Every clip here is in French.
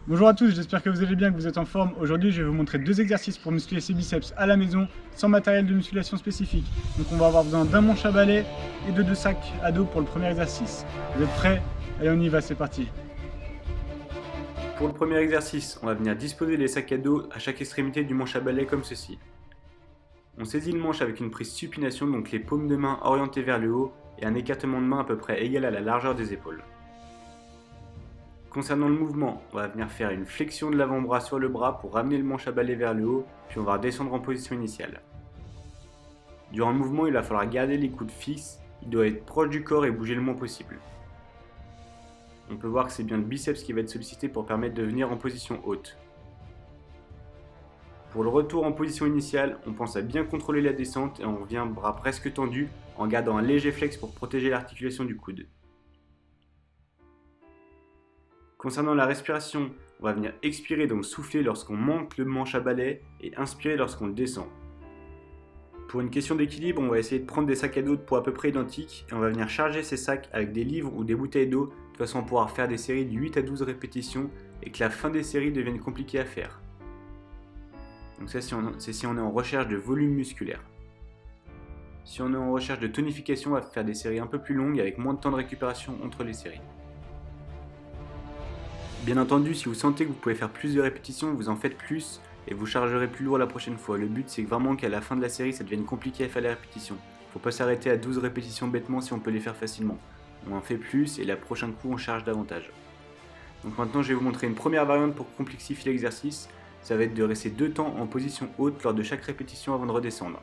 Bonjour à tous, j'espère que vous allez bien, que vous êtes en forme. Aujourd'hui, je vais vous montrer deux exercices pour muscler ses biceps à la maison, sans matériel de musculation spécifique. Donc on va avoir besoin d'un manche à balai et de deux sacs à dos pour le premier exercice. Vous êtes prêts? Allez, on y va, c'est parti. Pour le premier exercice, on va venir disposer les sacs à dos à chaque extrémité du manche à balai comme ceci. On saisit le manche avec une prise supination, donc les paumes de main orientées vers le haut et un écartement de main à peu près égal à la largeur des épaules. Concernant le mouvement, on va venir faire une flexion de l'avant-bras sur le bras pour ramener le manche à balai vers le haut, puis on va redescendre en position initiale. Durant le mouvement, il va falloir garder les coudes fixes, il doit être proche du corps et bouger le moins possible. On peut voir que c'est bien le biceps qui va être sollicité pour permettre de venir en position haute. Pour le retour en position initiale, on pense à bien contrôler la descente et on revient bras presque tendus en gardant un léger flex pour protéger l'articulation du coude. Concernant la respiration, on va venir expirer, donc souffler lorsqu'on monte le manche à balai et inspirer lorsqu'on le descend. Pour une question d'équilibre, on va essayer de prendre des sacs à dos de poids à peu près identiques et on va venir charger ces sacs avec des livres ou des bouteilles d'eau de façon à pouvoir faire des séries de 8 à 12 répétitions et que la fin des séries devienne compliquée à faire. Donc ça, c'est si on est en recherche de volume musculaire. Si on est en recherche de tonification, on va faire des séries un peu plus longues avec moins de temps de récupération entre les séries. Bien entendu, si vous sentez que vous pouvez faire plus de répétitions, vous en faites plus et vous chargerez plus lourd la prochaine fois. Le but, c'est vraiment qu'à la fin de la série, ça devienne compliqué à faire les répétitions. Faut pas s'arrêter à 12 répétitions bêtement si on peut les faire facilement. On en fait plus et la prochaine coup, on charge davantage. Donc maintenant, je vais vous montrer une première variante pour complexifier l'exercice. Ça va être de rester 2 temps en position haute lors de chaque répétition avant de redescendre.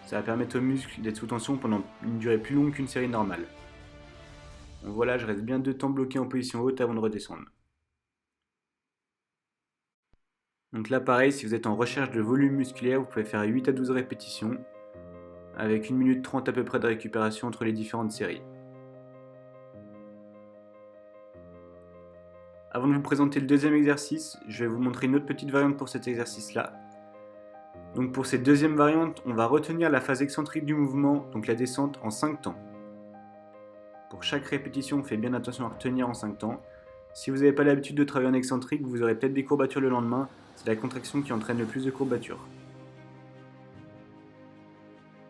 Ça va permettre aux muscles d'être sous tension pendant une durée plus longue qu'une série normale. Donc voilà, je reste bien 2 temps bloqués en position haute avant de redescendre. Donc là pareil, si vous êtes en recherche de volume musculaire, vous pouvez faire 8 à 12 répétitions, avec 1 minute 30 à peu près de récupération entre les différentes séries. Avant de vous présenter le deuxième exercice, je vais vous montrer une autre petite variante pour cet exercice-là. Donc pour cette deuxième variante, on va retenir la phase excentrique du mouvement, donc la descente, en 5 temps. Pour chaque répétition, on fait bien attention à retenir en 5 temps. Si vous n'avez pas l'habitude de travailler en excentrique, vous aurez peut-être des courbatures le lendemain, c'est la contraction qui entraîne le plus de courbatures.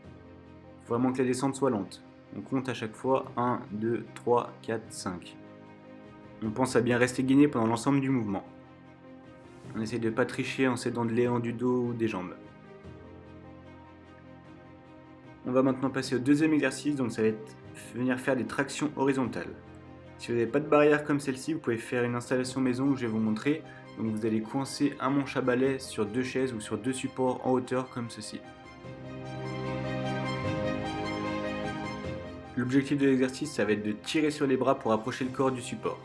Il faut vraiment que la descente soit lente. On compte à chaque fois 1, 2, 3, 4, 5. On pense à bien rester gainé pendant l'ensemble du mouvement. On essaye de ne pas tricher en s'aidant de l'élan du dos ou des jambes. On va maintenant passer au deuxième exercice, donc ça va être venir faire des tractions horizontales. Si vous n'avez pas de barrière comme celle-ci, vous pouvez faire une installation maison où je vais vous montrer. Donc vous allez coincer un manche à balai sur 2 chaises ou sur 2 supports en hauteur comme ceci. L'objectif de l'exercice, ça va être de tirer sur les bras pour approcher le corps du support.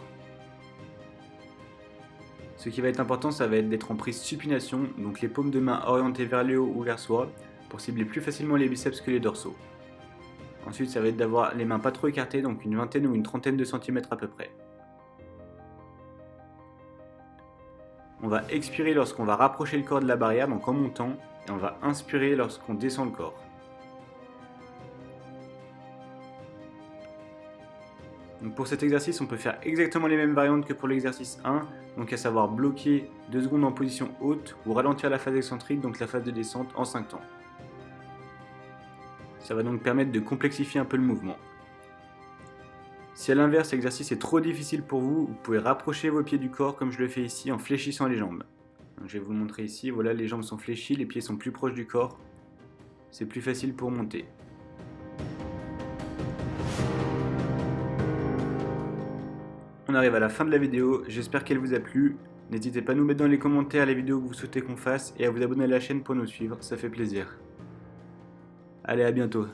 Ce qui va être important, ça va être d'être en prise supination, donc les paumes de main orientées vers le haut ou vers soi, pour cibler plus facilement les biceps que les dorsaux. Ensuite, ça va être d'avoir les mains pas trop écartées, donc une vingtaine ou une trentaine de centimètres à peu près. On va expirer lorsqu'on va rapprocher le corps de la barrière, donc en montant, et on va inspirer lorsqu'on descend le corps. Donc pour cet exercice, on peut faire exactement les mêmes variantes que pour l'exercice 1, donc à savoir bloquer 2 secondes en position haute ou ralentir la phase excentrique, donc la phase de descente, en 5 temps. Ça va donc permettre de complexifier un peu le mouvement. Si à l'inverse l'exercice est trop difficile pour vous, vous pouvez rapprocher vos pieds du corps comme je le fais ici en fléchissant les jambes. Donc je vais vous montrer ici, voilà, les jambes sont fléchies, les pieds sont plus proches du corps. C'est plus facile pour monter. On arrive à la fin de la vidéo, j'espère qu'elle vous a plu. N'hésitez pas à nous mettre dans les commentaires les vidéos que vous souhaitez qu'on fasse et à vous abonner à la chaîne pour nous suivre, ça fait plaisir. Allez, à bientôt.